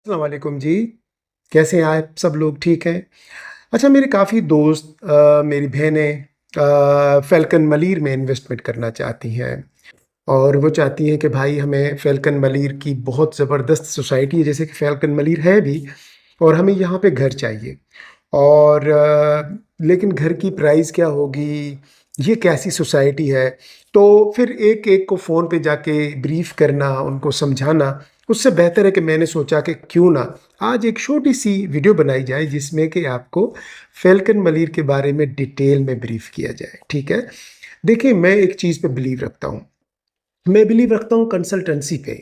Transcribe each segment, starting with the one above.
अस्सलाम वालेकुम जी, कैसे हैं आप सब लोग ठीक हैं? अच्छा मेरे काफ़ी दोस्त मेरी बहनें फ़ैल्कन मलीर में इन्वेस्टमेंट करना चाहती हैं और वो चाहती हैं कि भाई हमें फ़ैल्कन मलीर की बहुत ज़बरदस्त सोसाइटी है जैसे कि फ़ैल्कन मलीर है भी और हमें यहाँ पे घर चाहिए और लेकिन घर की प्राइस क्या होगी? ये कैसी सोसाइटी है? तो फिर एक-एक को फ़ोन पे जाके ब्रीफ़ करना, उनको समझाना, उससे बेहतर है कि मैंने सोचा कि क्यों ना आज एक छोटी-सी वीडियो बनाई जाए जिसमें कि आपको फ़ैल्कन मलीर के बारे में डिटेल में ब्रीफ़ किया जाए, ठीक है? देखिए मैं एक चीज़ पे बिलीव रखता हूँ, मैं बिलीव रखता हूँ कंसल्टेंसी पे।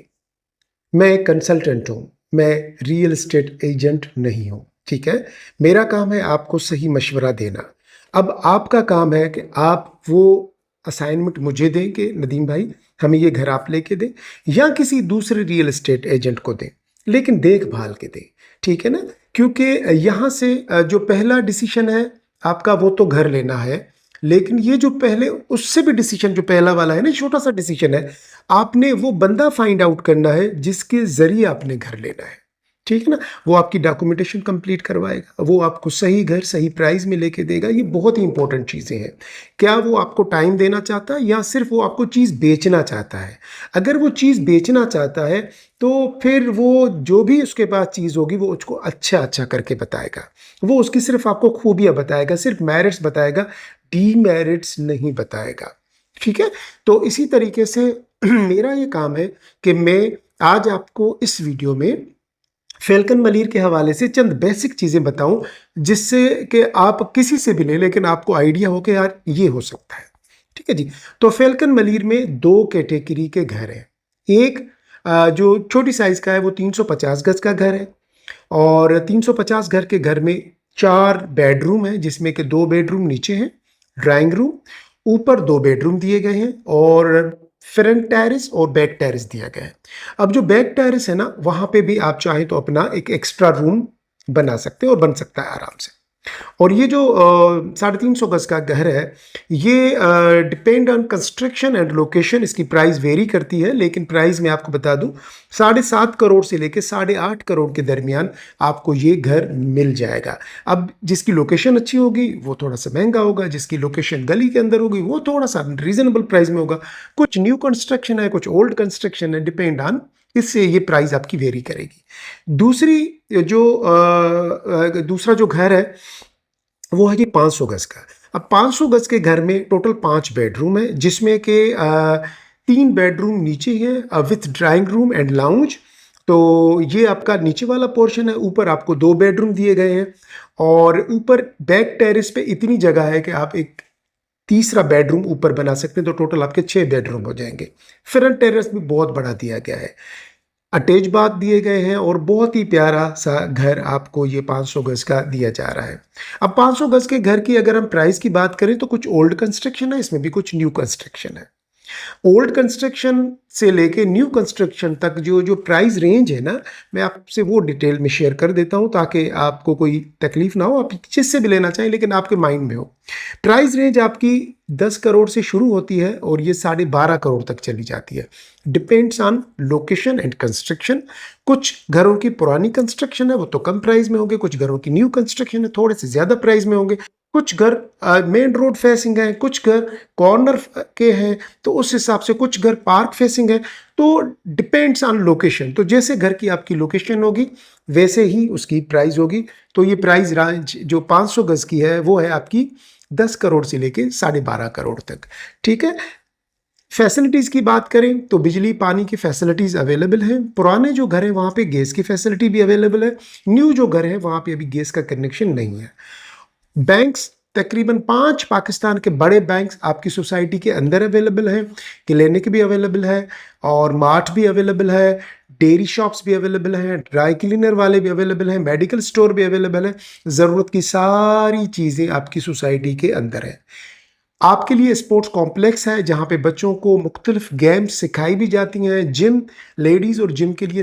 मैं एक कंसल्टेंट हूँ, मैं रियल एस्टेट एजेंट नहीं हूँ, ठीक है? मेरा काम है आपको सही मशवरा देना। अब आपका काम है कि आप वो असाइनमेंट मुझे दें कि नदीम भाई हमें ये घर आप लेके दें या किसी दूसरे रियल एस्टेट एजेंट को दें, लेकिन देखभाल के दें, ठीक है ना? क्योंकि यहाँ से जो पहला डिसीज़न है आपका वो तो घर लेना है, लेकिन ये जो पहले उससे भी डिसीज़न जो पहला वाला है ना छोटा-सा डिसीज़न है, आपने वो बंदा फाइंड आउट करना है जिसके ज़रिए आपने घर लेना है, ठीक है ना? वो आपकी डॉक्यूमेंटेशन कंप्लीट करवाएगा, वो आपको सही घर, सही प्राइस में लेके देगा, ये बहुत ही इंपॉर्टेंट चीज़ें हैं। क्या वो आपको टाइम देना चाहता है या सिर्फ़ वो आपको चीज़ बेचना चाहता है? अगर वो चीज़ बेचना चाहता है, तो फिर वो जो भी उसके पास चीज़ होगी, वो उसको अच्छा-अच्छा करके बताएगा। वो उसकी सिर्फ़ आपको खूबियाँ बताएगा, सिर्फ़ मेरिट्स बताएगा, डीमेरिट्स नहीं बताएगा, ठीक है? तो इसी तरीके से मेरा ये काम है कि मैं आज आपको इस वीडियो में फ़ैल्कन मलीर के हवाले से चंद बेसिक चीज़ें बताऊँ, जिससे कि आप किसी से भी लें लेकिन आपको आइडिया हो कि यार ये हो सकता है। ठीक है जी? तो फ़ैल्कन मलीर में 2 कैटेगरी के घर हैं। एक जो छोटी साइज़ का है वो 350 गज़ का घर है और 350 घर में 4 बेडरूम हैं जिसमें कि 2 बेडरूम नीचे हैं, ड्राइंग रूम, ऊपर 2 बेडरूम दिए गए हैं और फ्रंट टेरेस और बैक टेरेस दिया गया है। अब जो बैक टेरेस है ना, वहाँ पे भी आप चाहें तो अपना एक एक्स्ट्रा रूम बना सकते हैं और बन सकता है आराम से। और ये जो 350 गज़ का घर है, ये depend on construction and location इसकी प्राइस वेरी करती है, लेकिन प्राइस मैं आपको बता दूँ 7.5 करोड़ से लेके 8.5 करोड़ के दरमियान आपको ये घर मिल जाएगा। अब जिसकी लोकेशन अच्छी होगी, वो थोड़ा-सा महँगा होगा, जिसकी लोकेशन गली के अंदर होगी, वो थोड़ा-सा रीज़नेबल प्राइस में होगा। कुछ न्यू कंस्ट्रक्शन है, कुछ ओल्ड कंस्ट्रक्शन है, डिपेंड ऑन इससे ये प्राइस आपकी वेरी करेगी। दूसरी जो दूसरा जो घर है वो है जी 500 गज़ का। अब 500 गज़ के घर में टोटल 5 बेडरूम है जिसमें कि 3 बेडरूम नीचे हैं with drawing room and lounge. तो ये आपका नीचे वाला पोर्शन है, ऊपर आपको 2 बेडरूम दिए गए हैं और ऊपर बैक टेरेस पे इतनी जगह है कि आप एक तीसरा बेडरूम ऊपर बना सकते हैं, तो टोटल आपके 6 बेडरूम हो जाएँगे। फ्रंट टेरेस भी बहुत बड़ा दिया गया है। अटैच बाथ दिए गए हैं और बहुत ही प्यारा-सा घर आपको ये 500 गज़ का दिया जा रहा है। अब 500 गज़ के घर की अगर हम प्राइस की बात करें तो कुछ ओल्ड कंस्ट्रक्शन है, इसमें भी कुछ न्यू कंस्ट्रक्शन है। ओल्ड कंस्ट्रक्शन से लेके न्यू कंस्ट्रक्शन तक जो प्राइस रेंज है ना, मैं आपसे वो डिटेल में शेयर कर देता हूँ ताकि आपको कोई तकलीफ ना हो, आप जिससे भी लेना चाहें लेकिन आपके माइंड में हो। प्राइस रेंज आपकी 10 करोड़ से शुरू होती है और ये 12.5 करोड़ तक चली जाती है। Depends on location and construction. कुछ घरों की पुरानी कंस्ट्रक्शन है, वो तो कम प्राइस में होंगे, कुछ घरों की न्यू कंस्ट्रक्शन है, थोड़े से ज़्यादा प्राइस में होंगे। कुछ घर मेन रोड फेसिंग है, कुछ घर कॉर्नर के हैं, तो उस हिसाब से कुछ घर पार्क फेसिंग है, तो डिपेंड्स ऑन लोकेशन। तो जैसे घर की आपकी लोकेशन होगी, वैसे ही उसकी प्राइस होगी। तो ये प्राइस रेंज जो 500 गज़ की है, वो है आपकी 10 करोड़ से लेके 12.5 करोड़ तक, ठीक है? फैसिलिटीज़ की बात करें तो बिजली, पानी की फैसिलिटीज़ अवेलेबल हैं। पुराने जो घर हैं, वहाँ पे गैस की फैसिलिटी भी अवेलेबल है। न्यू जो घर है, वहाँ पे अभी गैस का कनेक्शन नहीं है। बैंक्स तकरीबन 5 पाकिस्तान के बड़े बैंक्स आपकी सोसाइटी के अंदर अवेलेबल हैं, क्लिनिक भी अवेलेबल है और मार्ट भी अवेलेबल है, डेयरी शॉप्स भी अवेलेबल हैं, ड्राई क्लीनर वाले भी अवेलेबल हैं, मेडिकल स्टोर भी अवेलेबल है। ज़रूरत की सारी चीज़ें आपकी सोसाइटी के अंदर हैं। आपके लिए स्पोर्ट्स कॉम्प्लेक्स है जहाँ पे बच्चों को मुख्तलिफ गेम्स सिखाई भी जाती हैं। जिम लेडीज़ और जिम के लिए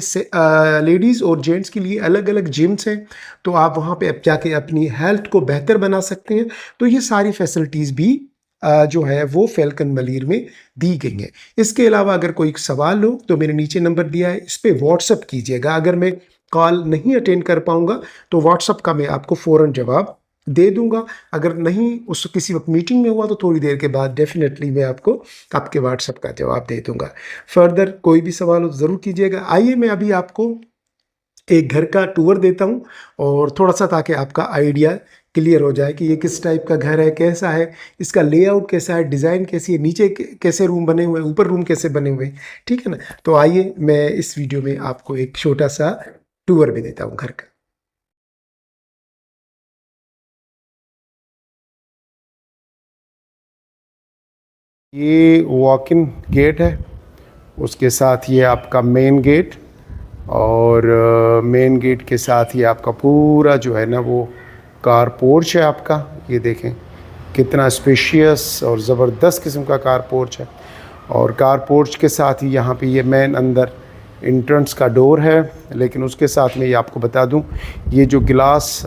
लेडीज़ और जेंट्स के लिए अलग-अलग जिम्स हैं, तो आप वहाँ पे अब जाके अपनी हेल्थ को बेहतर बना सकते हैं। तो ये सारी फैसिलिटीज़ भी जो है वो फ़ैल्कन मलीर में दी गई हैं। इसके अलावा अगर कोई सवाल हो तो मेरे नीचे नंबर दिया है, इस पे व्हाट्सएप कीजिएगा। अगर मैं कॉल नहीं अटेंड कर पाऊँगा तो व्हाट्सअप का मैं आपको फ़ौरन जवाब दे दूँगा। अगर नहीं उस किसी वक्त मीटिंग में हुआ तो थोड़ी देर के बाद डेफ़िनेटली मैं आपको आपके व्हाट्सअप का जवाब दे दूँगा। फ़र्दर कोई भी सवाल हो तो ज़रूर कीजिएगा। आइए मैं अभी आपको एक घर का टूर देता हूँ और थोड़ा-सा ताकि आपका आइडिया क्लियर हो जाए कि ये किस टाइप का घर है, कैसा है, इसका लेआउट कैसा है, डिज़ाइन कैसी है, नीचे कैसे रूम बने हुए हैं, ऊपर रूम कैसे बने हुए हैं, ठीक है ना? तो आइए मैं इस वीडियो में आपको एक छोटा-सा टूर भी देता हूँ घर का। ये वॉक इन गेट है, उसके साथ ये आपका मेन गेट और मेन गेट के साथ ही आपका पूरा जो है ना वो कार पोर्च है आपका। ये देखें कितना स्पेशियस और ज़बरदस्त किस्म का कार पोर्च है। और कार पोर्च के साथ ही यहाँ पे ये मेन अंदर एंट्रेंस का डोर है। लेकिन उसके साथ में ये आपको बता दूँ, ये जो गिलास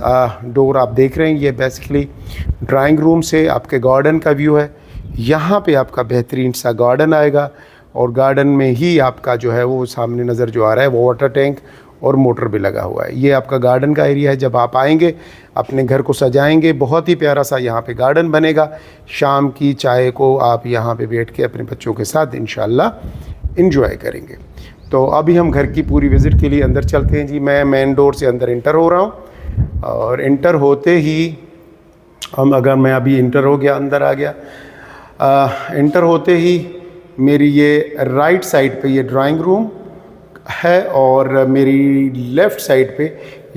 डोर आप देख रहे हैं ये बेसिकली ड्राइंग रूम से आपके गार्डन का व्यू है। यहाँ पे आपका बेहतरीन सा गार्डन आएगा और गार्डन में ही आपका जो है वो सामने नज़र जो आ रहा है वो वाटर टैंक और मोटर भी लगा हुआ है। ये आपका गार्डन का एरिया है। जब आप आएंगे अपने घर को सजाएंगे, बहुत ही प्यारा सा यहाँ पे गार्डन बनेगा। शाम की चाय को आप यहाँ पे बैठ के अपने बच्चों के साथ इंशाल्लाह इंजॉय करेंगे। तो अभी हम घर की पूरी विज़िट के लिए अंदर चलते हैं जी। मैं मेन डोर से अंदर इंटर हो रहा हूँ और इंटर होते ही अगर मैं अभी इंटर हो गया, अंदर आ गया, इंटर होते ही मेरी ये राइट साइड पे ये ड्राइंग रूम है और मेरी लेफ़्ट साइड पे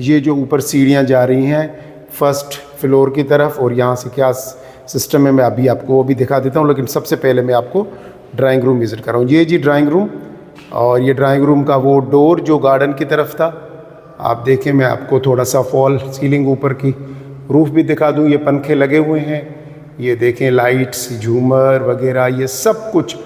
ये जो ऊपर सीढ़ियाँ जा रही हैं फर्स्ट फ्लोर की तरफ। और यहाँ से क्या सिस्टम है मैं अभी आपको वो भी दिखा देता हूँ, लेकिन सबसे पहले मैं आपको ड्राइंग रूम विज़िट कर रहा हूँ। ये जी ड्राइंग रूम, और ये ड्राइंग रूम का वो डोर जो गार्डन की तरफ था आप देखें। मैं आपको थोड़ा सा फॉल सीलिंग ऊपर की रूफ़ भी दिखा दूँ। ये पंखे लगे हुए हैं, ये देखें लाइट्स, झूमर वगैरह, ये सब कुछ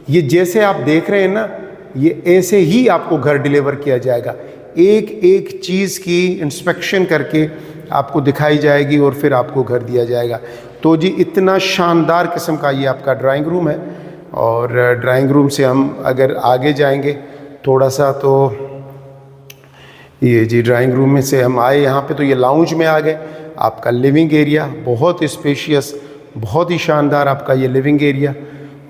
ये जैसे आप देख रहे हैं ना, ये ऐसे ही आपको घर डिलीवर किया जाएगा। एक एक चीज़ की इंस्पेक्शन करके आपको दिखाई जाएगी और फिर आपको घर दिया जाएगा। तो जी इतना शानदार किस्म का ये आपका ड्राइंग रूम है। और ड्राइंग रूम से हम अगर आगे जाएंगे थोड़ा सा तो ये जी ड्राइंग रूम में से हम आए यहाँ पे तो ये लाउंज में आ गए। आपका लिविंग एरिया बहुत स्पेशियस, बहुत ही शानदार आपका ये लिविंग एरिया।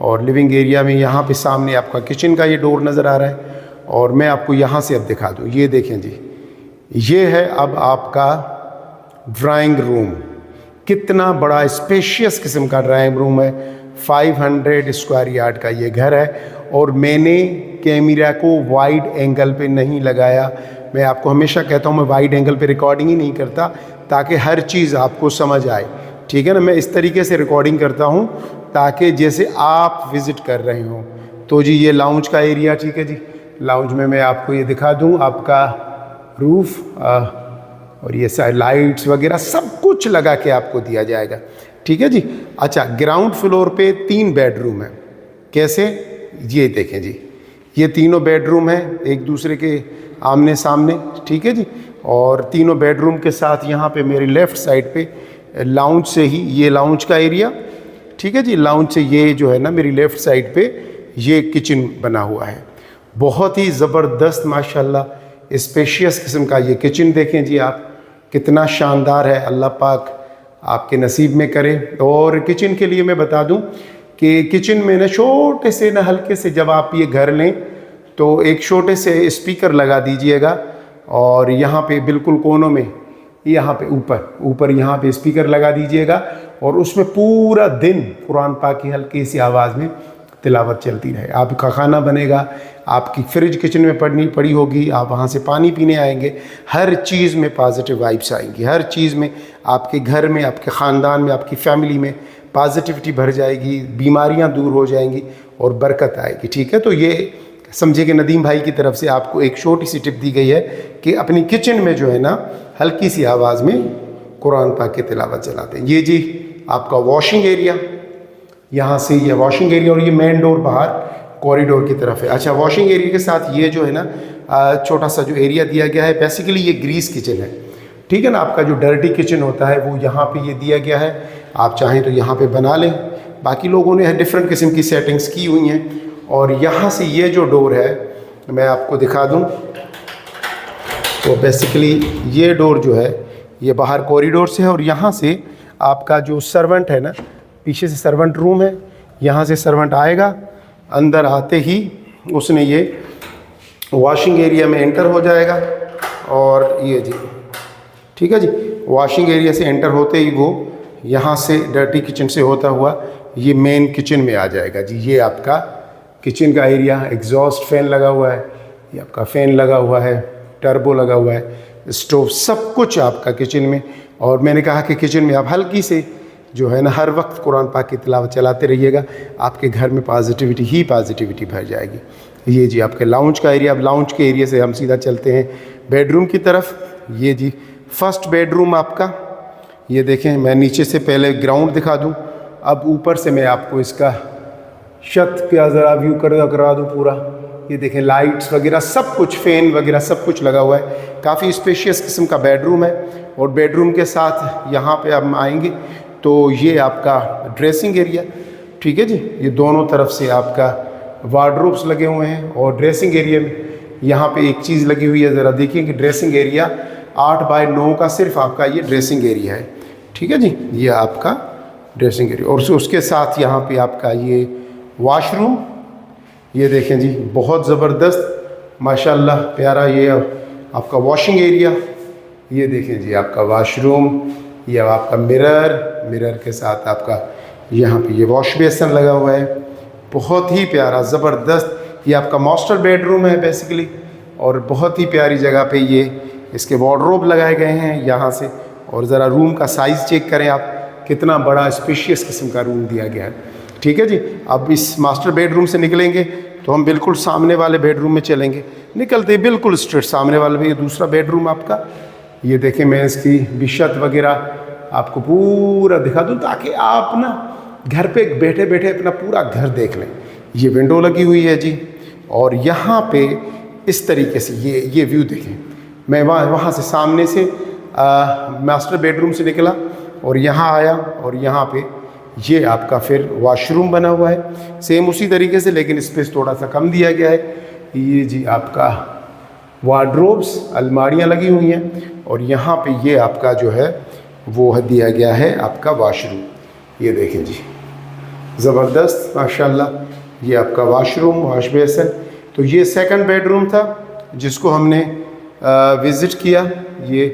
और लिविंग एरिया में यहाँ पे सामने आपका किचन का ये डोर नज़र आ रहा है। और मैं आपको यहाँ से अब दिखा दूँ, ये देखें जी, ये है अब आपका ड्राइंग रूम। कितना बड़ा स्पेशियस किस्म का ड्राइंग रूम है। 500 स्क्वायर यार्ड का ये घर है। और मैंने कैमरा को वाइड एंगल पे नहीं लगाया। मैं आपको हमेशा कहता हूँ मैं वाइड एंगल पे रिकॉर्डिंग ही नहीं करता ताकि हर चीज़ आपको समझ आए, ठीक है ना। मैं इस तरीके से रिकॉर्डिंग करता हूँ ताकि जैसे आप विज़िट कर रहे हों। तो जी ये लाउंज का एरिया, ठीक है जी। लाउंज में मैं आपको ये दिखा दूँ, आपका रूफ़ और ये सारे लाइट्स वगैरह सब कुछ लगा के आपको दिया जाएगा, ठीक है जी। अच्छा, ग्राउंड फ्लोर पे 3 बेडरूम है। कैसे, ये देखें जी, ये तीनों बेडरूम हैं एक दूसरे के आमने सामने, ठीक है जी। और तीनों बेडरूम के साथ यहाँ पे मेरी लेफ़्ट साइड पे लाउंज से ही ये लाउंज का एरिया, ठीक है जी। लाउंज से ये जो है ना मेरी लेफ़्ट साइड पे ये किचन बना हुआ है। बहुत ही ज़बरदस्त माशाल्लाह स्पेशियस किस्म का ये किचन देखें जी आप, कितना शानदार है। अल्लाह पाक आपके नसीब में करे। और किचन के लिए मैं बता दूं कि किचन में ना छोटे से ना हल्के से जब आप ये घर लें तो एक छोटे से स्पीकर लगा दीजिएगा। और यहाँ पे बिल्कुल कोनों में यहाँ पे ऊपर यहाँ पे स्पीकर लगा दीजिएगा और उसमें पूरा दिन कुरान पाक की हल्की सी आवाज़ में तिलावत चलती रहे। आपका खाना बनेगा, आपकी फ्रिज किचन में पड़ी होगी, आप वहाँ से पानी पीने आएंगे, हर चीज़ में पॉजिटिव वाइब्स आएंगी। हर चीज़ में आपके घर में, आपके ख़ानदान में, आपकी फैमिली में पॉजिटिविटी भर जाएगी, बीमारियाँ दूर हो जाएंगी और बरकत आएगी, ठीक है। तो ये समझे कि नदीम भाई की तरफ से आपको एक छोटी सी टिप दी गई है कि अपनी किचन में जो है ना हल्की सी आवाज़ में कुरान पाक की तिलावत चलाते हैं। ये जी आपका वॉशिंग एरिया, यहाँ से ये वॉशिंग एरिया और ये मेन डोर बाहर कॉरिडोर की तरफ है। अच्छा, वॉशिंग एरिया के साथ ये जो है ना छोटा सा जो एरिया दिया गया है, बेसिकली ये ग्रीस किचन है, ठीक है ना। आपका जो डर्टी किचन होता है वो यहाँ पे ये दिया गया है। आप चाहें तो यहाँ पे बना लें, बाकी लोगों ने डिफरेंट किस्म की सेटिंग्स की हुई हैं। और यहाँ से ये जो डोर है मैं आपको दिखा दूँ, तो बेसिकली ये डोर जो है ये बाहर कॉरिडोर से है, और यहाँ से आपका जो सर्वेंट है ना, पीछे से सर्वेंट रूम है, यहाँ से सर्वेंट आएगा, अंदर आते ही उसने ये वॉशिंग एरिया में एंटर हो जाएगा। और ये जी ठीक है जी, वॉशिंग एरिया से एंटर होते ही वो यहाँ से डर्टी किचन से होता हुआ ये मेन किचन में आ जाएगा जी। ये आपका किचन का एरिया, एग्जॉस्ट फैन लगा हुआ है, ये आपका फ़ैन लगा हुआ है, टर्बो लगा हुआ है, स्टोव, सब कुछ आपका किचन में। और मैंने कहा कि किचन में आप हल्की से जो है ना हर वक्त कुरान पाक की तिलावत चलाते रहिएगा, आपके घर में पॉजिटिविटी ही पॉजिटिविटी भर जाएगी। ये जी आपके लाउंज का एरिया। अब लाउंज के एरिया से हम सीधा चलते हैं बेडरूम की तरफ। ये जी फर्स्ट बेडरूम आपका, ये देखें, मैं नीचे से पहले ग्राउंड दिखा दूं, अब ऊपर से मैं आपको इसका छत का ज़रा व्यू करा दूं पूरा। ये देखें लाइट्स वगैरह सब कुछ, फ़ैन वगैरह सब कुछ लगा हुआ है। काफ़ी स्पेशियस किस्म का बेडरूम है। और बेडरूम के साथ यहाँ पे हम आएंगे तो ये आपका ड्रेसिंग एरिया, ठीक है जी। ये दोनों तरफ से आपका वार्डरोब्स लगे हुए हैं। और ड्रेसिंग एरिया में यहाँ पे एक चीज़ लगी हुई है, ज़रा देखिए कि ड्रेसिंग एरिया 8 बाय 9 का सिर्फ आपका ये ड्रेसिंग एरिया है, ठीक है जी। ये आपका ड्रेसिंग एरिया, और उसके साथ यहाँ पे आपका ये वॉशरूम, ये देखें जी बहुत ज़बरदस्त माशाल्लाह प्यारा ये आपका वॉशिंग एरिया। ये देखें जी आपका वॉशरूम, ये आपका मिरर के साथ आपका यहाँ पे ये वॉश बेसन लगा हुआ है, बहुत ही प्यारा ज़बरदस्त। ये आपका मास्टर बेडरूम है बेसिकली, और बहुत ही प्यारी जगह पे ये इसके वार्डरोब लगाए गए हैं यहाँ से। और ज़रा रूम का साइज़ चेक करें आप, कितना बड़ा स्पेशियस किस्म का रूम दिया गया है, ठीक है जी। अब इस मास्टर बेडरूम से निकलेंगे तो हम बिल्कुल सामने वाले बेडरूम में चलेंगे। निकलते बिल्कुल स्ट्रेट सामने वाले में ये दूसरा बेडरूम आपका। ये देखें, मैं इसकी बिशत वगैरह आपको पूरा दिखा दूँ ताकि आप ना घर पे बैठे बैठे अपना पूरा घर देख लें। ये विंडो लगी हुई है जी, और यहाँ पे इस तरीके से ये व्यू देखें। मैं वहाँ से सामने से मास्टर बेडरूम से निकला और यहाँ आया, और यहाँ पे ये आपका फिर वॉशरूम बना हुआ है सेम उसी तरीके से, लेकिन स्पेस थोड़ा सा कम दिया गया है। ये जी आपका वार्डरोब्स, अलमारियाँ लगी हुई हैं, और यहाँ पे ये आपका जो है वो दिया गया है आपका वॉशरूम। ये देखें जी ज़बरदस्त माशाल्लाह, ये आपका वॉशरूम, वॉश बेसन। तो ये सेकंड बेडरूम था जिसको हमने विज़िट किया। ये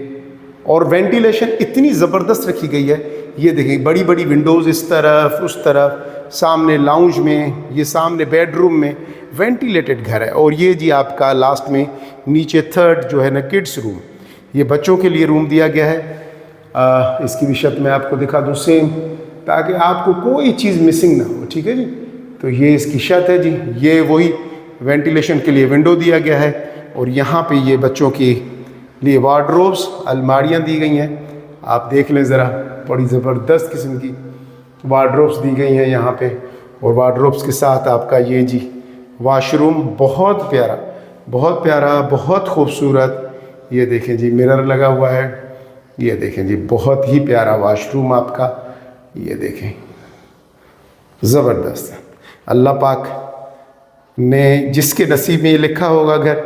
और वेंटिलेशन इतनी ज़बरदस्त रखी गई है, ये देखें बड़ी बड़ी विंडोज़ इस तरफ उस तरफ, सामने लाउंज में, ये सामने बेडरूम में वेंटिलेटेड घर है। और ये जी आपका लास्ट में नीचे थर्ड जो है ना किड्स रूम, ये बच्चों के लिए रूम दिया गया है। इसकी भी छत मैं आपको दिखा दूँ सेम, ताकि आपको कोई चीज़ मिसिंग ना हो, ठीक है जी। तो ये इसकी छत है जी, ये वही वेंटिलेशन के लिए विंडो दिया गया है। और यहाँ पे ये बच्चों के लिए वार्डरोब्स, अलमारियाँ दी गई हैं, आप देख लें ज़रा, बड़ी ज़बरदस्त किस्म की वार्डरोब्स दी गई हैं यहाँ पे। और वार्डरोब्स के साथ आपका ये जी वॉशरूम, बहुत प्यारा बहुत प्यारा बहुत खूबसूरत। ये देखें जी मिरर लगा हुआ है, ये देखें जी बहुत ही प्यारा वॉशरूम आपका। ये देखें ज़बरदस्त। अल्लाह पाक ने जिसके नसीब में ये लिखा होगा घर,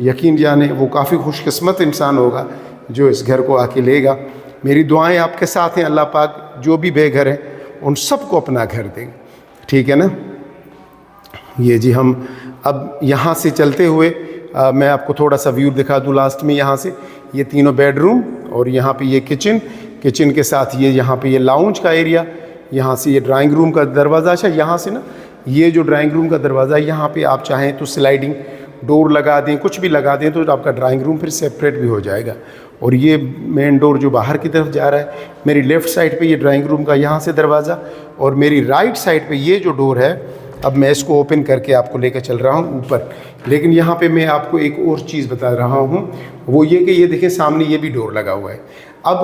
यकीन जाने वो काफ़ी खुशकिस्मत इंसान होगा जो इस घर को आके लेगा। मेरी दुआएं आपके साथ हैं, अल्लाह पाक जो भी बेघर हैं उन सबको अपना घर देंगे, ठीक है ना। ये जी हम अब यहाँ से चलते हुए मैं आपको थोड़ा सा व्यू दिखा दूँ लास्ट में। यहाँ से ये तीनों बेडरूम, और यहाँ पे ये किचन के साथ ये यहाँ पे ये लाउंज का एरिया, यहाँ से ये ड्राइंग रूम का दरवाज़ा। अच्छा, यहाँ से ना ये जो ड्राइंग रूम का दरवाज़ा है, यहाँ पे आप चाहें तो स्लाइडिंग डोर लगा दें, कुछ भी लगा दें, तो आपका ड्राइंग रूम फिर सेपरेट भी हो जाएगा। और ये मेन डोर जो बाहर की तरफ जा रहा है, मेरी लेफ़्ट साइड पे ये ड्राइंग रूम का यहाँ से दरवाज़ा, और मेरी राइट साइड पे ये जो डोर है, अब मैं इसको ओपन करके आपको लेकर चल रहा हूँ ऊपर। लेकिन यहाँ पे मैं आपको एक और चीज़ बता रहा हूँ, वो ये कि ये देखें सामने ये भी डोर लगा हुआ है। अब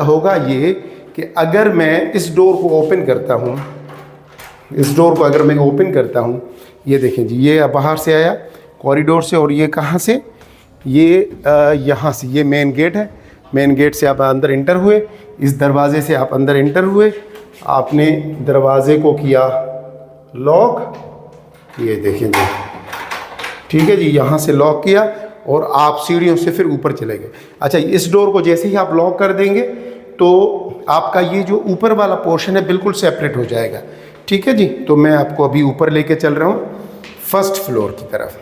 होगा ये कि अगर मैं इस डोर को ओपन करता हूँ, इस डोर को अगर मैं ओपन करता हूँ, ये देखें जी, ये बाहर से आया कॉरिडोर से, और ये कहाँ से, ये यहाँ से, ये मेन गेट है। मेन गेट से आप अंदर इंटर हुए, इस दरवाज़े से आप अंदर इंटर हुए, आपने दरवाज़े को किया लॉक, ये देखें जी, ठीक है जी, यहाँ से लॉक किया, और आप सीढ़ियों से फिर ऊपर चले गए। अच्छा, इस डोर को जैसे ही आप लॉक कर देंगे तो आपका ये जो ऊपर वाला पोर्शन है बिल्कुल सेपरेट हो जाएगा। ठीक है जी। तो मैं आपको अभी ऊपर लेके चल रहा हूँ फर्स्ट फ्लोर की तरफ।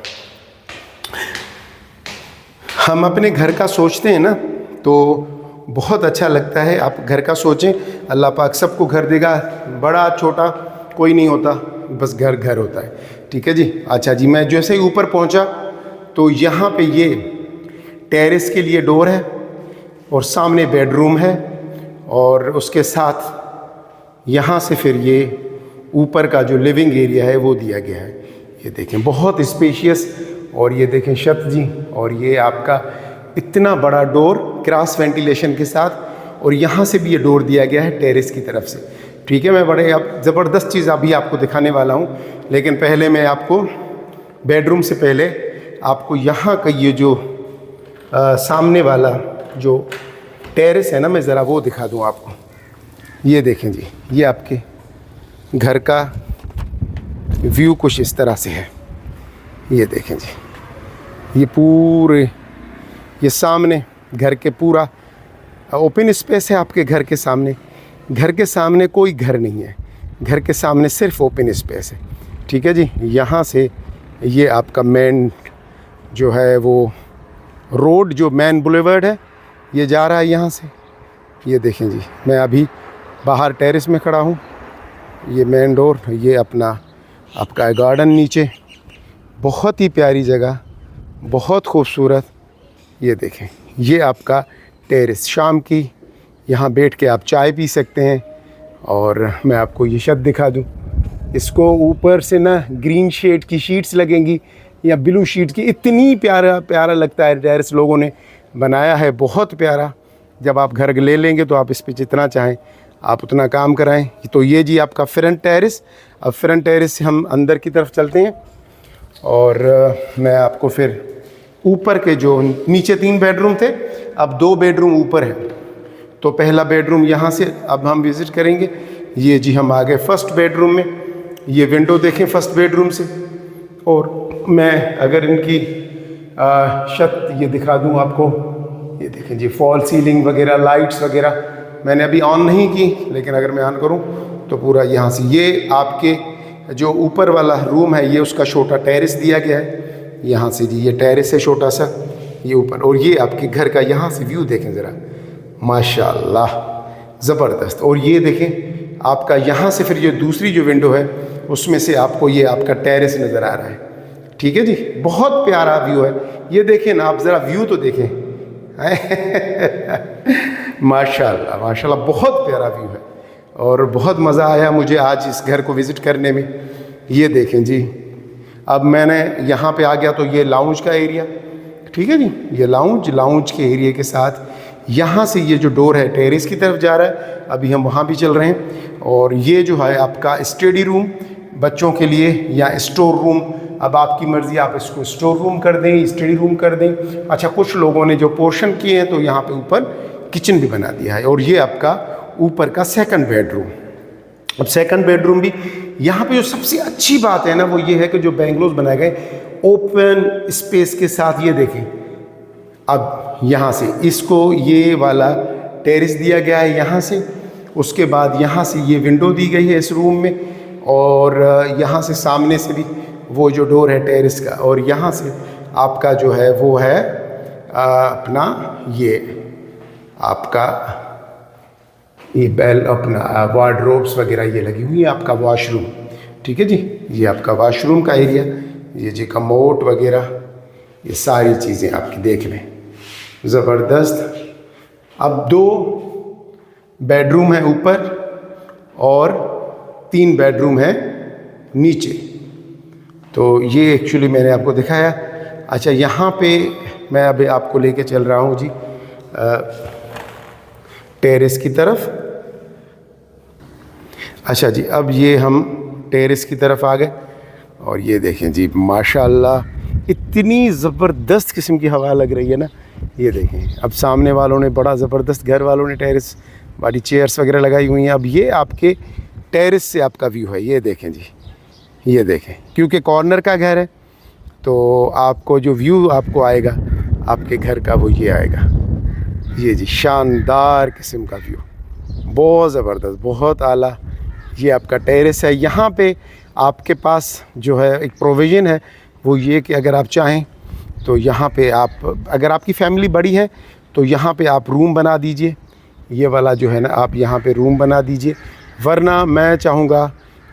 हम अपने घर का सोचते हैं ना तो बहुत अच्छा लगता है। आप घर का सोचें, अल्लाह पाक सबको घर देगा, बड़ा छोटा कोई नहीं होता, बस घर घर होता है। ठीक है जी। अच्छा जी, मैं जैसे ही ऊपर पहुंचा तो यहाँ पे ये टेरेस के लिए डोर है और सामने बेडरूम है और उसके साथ यहाँ से फिर ये ऊपर का जो लिविंग एरिया है वो दिया गया है। ये देखें बहुत स्पेशियस, और ये देखें छत जी, और ये आपका इतना बड़ा डोर क्रॉस वेंटिलेशन के साथ, और यहाँ से भी ये डोर दिया गया है टेरेस की तरफ से। ठीक है, मैं बड़े अब ज़बरदस्त चीज़ अभी आपको दिखाने वाला हूँ, लेकिन पहले मैं आपको बेडरूम से पहले आपको यहाँ का ये जो सामने वाला जो टेरेस है ना, मैं ज़रा वो दिखा दूँ आपको। ये देखें जी, ये आपके घर का व्यू कुछ इस तरह से है। ये देखें जी, ये पूरे ये सामने घर के पूरा ओपन स्पेस है आपके घर के सामने। घर के सामने कोई घर नहीं है, घर के सामने सिर्फ ओपन स्पेस है। ठीक है जी। यहाँ से ये आपका मेन जो है वो रोड, जो मेन बुलेवर्ड है, ये जा रहा है यहाँ से। ये देखें जी, मैं अभी बाहर टेरेस में खड़ा हूँ। ये मेन डोर, ये अपना आपका गार्डन नीचे, बहुत ही प्यारी जगह, बहुत खूबसूरत। ये देखें, ये आपका टेरेस, शाम की यहाँ बैठ के आप चाय पी सकते हैं। और मैं आपको ये छत दिखा दूँ, इसको ऊपर से ना ग्रीन शेड की शीट्स लगेंगी या ब्लू शीट की, इतनी प्यारा प्यारा लगता है टेरेस, लोगों ने बनाया है बहुत प्यारा। जब आप घर ले लेंगे तो आप इस पे जितना चाहें आप उतना काम कराएं। तो ये जी आपका फ्रंट टेरेस। अब फ्रंट टेरेस से हम अंदर की तरफ चलते हैं और मैं आपको फिर ऊपर के जो नीचे 3 बेडरूम थे, अब 2 बेडरूम ऊपर है। तो पहला बेडरूम यहाँ से अब हम विज़िट करेंगे। ये जी हम आ गए फर्स्ट बेडरूम में। ये विंडो देखें फर्स्ट बेडरूम से, और मैं अगर इनकी छत ये दिखा दूँ आपको, ये देखें जी, फॉल सीलिंग वगैरह, लाइट्स वगैरह मैंने अभी ऑन नहीं की, लेकिन अगर मैं ऑन करूँ तो पूरा यहाँ से ये आपके जो ऊपर वाला रूम है ये उसका छोटा टेरेस दिया गया है। यहाँ से जी ये टेरेस है छोटा सा, ये ऊपर, और ये आपके घर का यहाँ से व्यू देखें ज़रा, माशाल्लाह ज़बरदस्त। और ये देखें आपका यहाँ से फिर ये दूसरी जो विंडो है उसमें से आपको ये आपका टेरेस नज़र आ रहा है। ठीक है जी, बहुत प्यारा व्यू है। ये देखें ना आप ज़रा व्यू तो देखें माशाल्लाह माशाल्लाह, बहुत प्यारा व्यू है और बहुत मज़ा आया मुझे आज इस घर को विज़िट करने में। ये देखें जी, अब मैंने यहाँ पे आ गया तो ये लाउंज का एरिया। ठीक है जी, ये लाउंज के एरिया के साथ यहाँ से ये जो डोर है टेरेस की तरफ जा रहा है, अभी हम वहाँ भी चल रहे हैं। और ये जो है आपका स्टडी रूम बच्चों के लिए या स्टोर रूम, अब आपकी मर्ज़ी, आप इसको स्टोर रूम कर दें, स्टडी रूम कर दें। अच्छा, कुछ लोगों ने जो पोर्शन किए हैं तो यहाँ पे ऊपर किचन भी बना दिया है। और ये आपका ऊपर का सेकंड बेडरूम। अब सेकंड बेडरूम भी यहाँ पे जो सबसे अच्छी बात है ना वो ये है कि जो बेंगलोज बनाए गए ओपन स्पेस के साथ, ये देखें अब यहाँ से इसको ये वाला टेरेस दिया गया है यहाँ से, उसके बाद यहाँ से ये विंडो दी गई है इस रूम में, और यहाँ से सामने से भी वो जो डोर है टेरेस का, और यहाँ से आपका जो है वो है अपना ये आपका ये बेल अपना वार्डरोब्स वगैरह ये लगी हुई है, आपका वॉशरूम। ठीक है जी, ये आपका वॉशरूम का एरिया, ये जी कमोड वगैरह ये सारी चीज़ें आपकी देख लें, ज़बरदस्त। अब 2 बेडरूम है ऊपर और 3 बेडरूम है नीचे। तो ये एक्चुअली मैंने आपको दिखाया। अच्छा, यहाँ पे मैं अभी आपको लेके चल रहा हूँ जी टेरेस की तरफ। अच्छा जी, अब ये हम टेरेस की तरफ आ गए और ये देखें जी माशाल्लाह इतनी ज़बरदस्त किस्म की हवा लग रही है ना। ये देखें, अब सामने वालों ने बड़ा ज़बरदस्त, घर वालों ने टेरेस वाली चेयर्स वगैरह लगाई हुई हैं। अब ये आपके टेरेस से आपका व्यू है। ये देखें जी, ये देखें, क्योंकि कॉर्नर का घर है तो आपको जो व्यू आपको आएगा आपके घर का वो ये आएगा। ये जी शानदार किस्म का व्यू, बहुत ज़बरदस्त, बहुत आला। ये आपका टेरेस है। यहाँ पे आपके पास जो है एक प्रोविज़न है, वो ये कि अगर आप चाहें तो यहाँ पे आप, अगर आपकी फ़ैमिली बड़ी है तो यहाँ पे आप रूम बना दीजिए। ये वाला जो है ना, आप यहाँ पे रूम बना दीजिए। वरना मैं चाहूँगा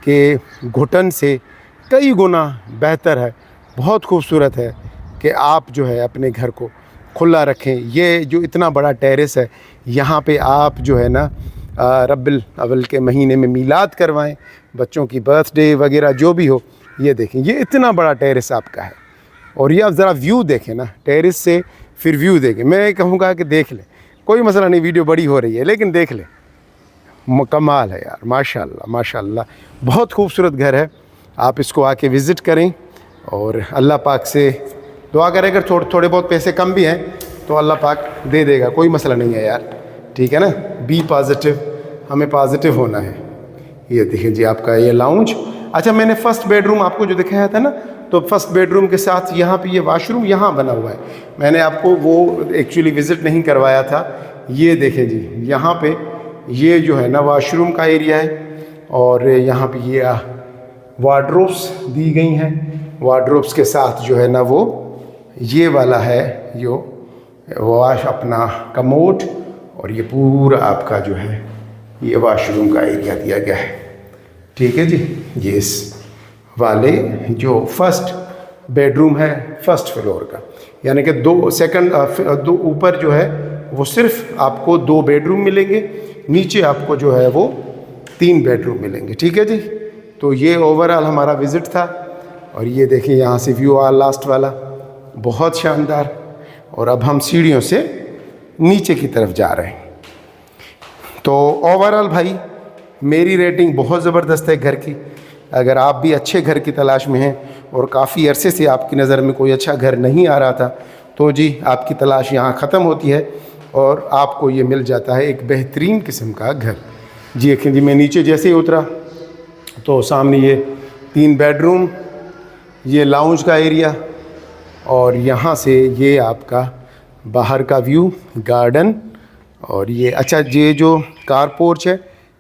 कि घुटन से कई गुना बेहतर है, बहुत खूबसूरत है कि आप जो है अपने घर को खुला रखें। ये जो इतना बड़ा टेरेस है, यहाँ पे आप जो है ना रब्बिल अव्वल के महीने में मीलाद करवाएं, बच्चों की बर्थडे वगैरह जो भी हो। ये देखें, ये इतना बड़ा टेरेस आपका है। और ये आप ज़रा व्यू देखें ना, टेरेस से फिर व्यू देखें। मैं कहूँगा कि देख लें, कोई मसला नहीं, वीडियो बड़ी हो रही है लेकिन देख लें। कमाल है यार, माशाल्लाह माशाल्लाह, बहुत खूबसूरत घर है। आप इसको आके विज़िट करें और अल्लाह पाक से दुआ करें। अगर थोड़े बहुत पैसे कम भी हैं तो अल्लाह पाक दे देगा, कोई मसला नहीं है यार, ठीक है ना। बी पॉजिटिव, हमें पॉजिटिव होना है। ये देखिए जी आपका ये लाउंज। अच्छा, मैंने फ़र्स्ट बेडरूम आपको जो दिखाया था ना, तो फर्स्ट बेडरूम के साथ यहाँ पे ये वाशरूम यहाँ बना हुआ है। मैंने आपको वो एक्चुअली विज़िट नहीं करवाया था। ये देखें जी, यहाँ पे ये जो है ना वाशरूम का एरिया है और यहाँ पे ये वार्डरोब्स दी गई हैं। वार्डरोब्स के साथ जो है ना वो ये वाला है जो वाश अपना कमोड, और ये पूरा आपका जो है ये वाशरूम का एरिया दिया गया है, ठीक है जी। ये इस वाले जो फर्स्ट बेडरूम है फर्स्ट फ्लोर का, यानी कि दो ऊपर जो है वो सिर्फ आपको 2 बेडरूम मिलेंगे, नीचे आपको जो है वो 3 बेडरूम मिलेंगे, ठीक है जी। तो ये ओवरऑल हमारा विज़िट था। और ये देखिए यहाँ से व्यू लास्ट वाला, बहुत शानदार। और अब हम सीढ़ियों से नीचे की तरफ जा रहे हैं। तो ओवरऑल भाई मेरी रेटिंग बहुत ज़बरदस्त है घर की। अगर आप भी अच्छे घर की तलाश में हैं और काफ़ी अरसे से आपकी नज़र में कोई अच्छा घर नहीं आ रहा था, तो जी आपकी तलाश यहाँ ख़त्म होती है और आपको ये मिल जाता है एक बेहतरीन किस्म का घर। जी देखें जी, मैं नीचे जैसे ही उतरा तो सामने ये 3 बेडरूम, ये लाउंज का एरिया, और यहाँ से ये आपका बाहर का व्यू, गार्डन। और ये अच्छा, ये जो कार पोर्च है,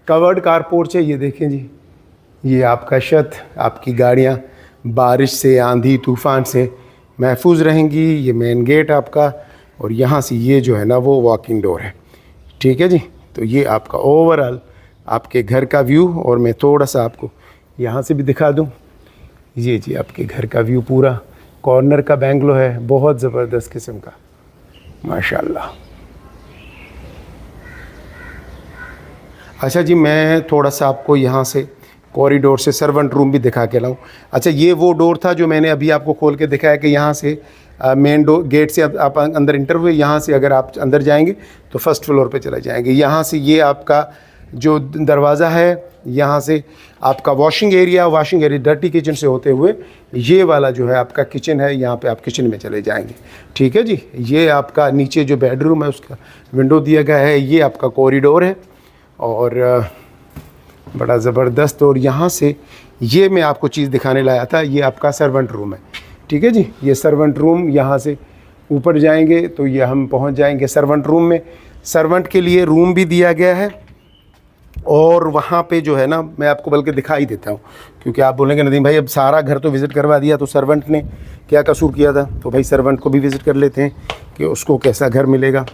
कवर्ड कार पोर्च है, ये देखें जी, ये आपका छत, आपकी गाड़ियाँ बारिश से, आंधी तूफ़ान से महफूज रहेंगी। ये मेन गेट आपका, और यहाँ से ये जो है ना वो वॉकिंग डोर है, ठीक है जी। तो ये आपका ओवरऑल आपके घर का व्यू। और मैं थोड़ा सा आपको यहाँ से भी दिखा दूँ। ये जी आपके घर का व्यू, पूरा कॉर्नर का बेंगलो है, बहुत ज़बरदस्त किस्म का, माशाल्लाह। अच्छा जी, मैं थोड़ा सा आपको यहाँ से कॉरिडोर से सर्वेंट रूम भी दिखा के लाऊं। अच्छा, ये वो डोर था जो मैंने अभी आपको खोल के दिखाया कि यहाँ से मेन डोर गेट से आप अंदर इंटर हुए, यहाँ से अगर आप अंदर जाएंगे तो फर्स्ट फ्लोर पे चले जाएंगे। यहाँ से ये आपका जो दरवाज़ा है, यहाँ से आपका वॉशिंग एरिया डर्टी किचन से होते हुए ये वाला जो है आपका किचन है, यहाँ पे आप किचन में चले जाएंगे, ठीक है जी। ये आपका नीचे जो बेडरूम है उसका विंडो दिया गया है, ये आपका कॉरिडोर है और बड़ा ज़बरदस्त। और यहाँ से ये मैं आपको चीज़ दिखाने लाया था, ये आपका सर्वेंट रूम है, ठीक है जी। ये सर्वेंट रूम, यहाँ से ऊपर जाएंगे तो ये हम पहुँच जाएंगे सर्वेंट रूम में। सर्वेंट के लिए रूम भी दिया गया है और वहाँ पे जो है ना, मैं आपको बल्कि दिखा ही देता हूँ, क्योंकि आप बोलेंगे नदीम भाई अब सारा घर तो विज़िट करवा दिया, तो सर्वेंट ने क्या कसूर किया था। तो भाई सर्वेंट को भी विज़िट कर लेते हैं कि उसको कैसा घर मिलेगा,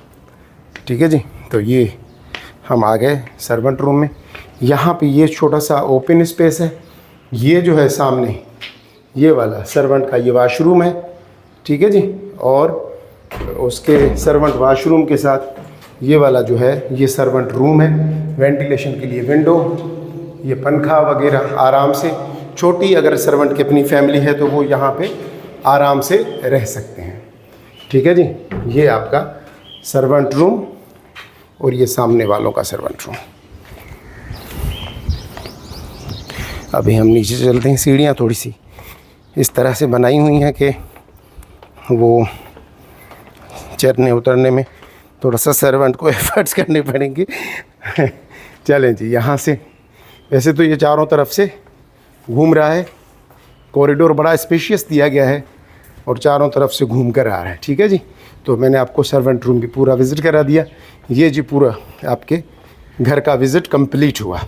ठीक है जी। तो ये हम आ गए सर्वेंट रूम में। यहाँ पे ये छोटा सा ओपन स्पेस है, ये जो है सामने ये वाला सर्वेंट का ये वाशरूम है, ठीक है जी। और उसके सर्वेंट वाशरूम के साथ ये वाला जो है ये सर्वेंट रूम है, वेंटिलेशन के लिए विंडो, ये पंखा वगैरह आराम से, छोटी अगर सर्वेंट की अपनी फैमिली है तो वो यहाँ पे आराम से रह सकते हैं, ठीक है जी। ये आपका सर्वेंट रूम और ये सामने वालों का सर्वेंट रूम। अभी हम नीचे चलते हैं। सीढ़ियाँ थोड़ी सी इस तरह से बनाई हुई हैं कि वो चढ़ने उतरने में थोड़ा सा सर्वेंट को एफर्ट्स करने पड़ेंगे। चलें जी, यहाँ से वैसे तो ये चारों तरफ से घूम रहा है, कॉरिडोर बड़ा स्पेशियस दिया गया है और चारों तरफ से घूम कर आ रहा है, ठीक है जी। तो मैंने आपको सर्वेंट रूम भी पूरा विज़िट करा दिया। ये जी पूरा आपके घर का विज़िट कंप्लीट हुआ।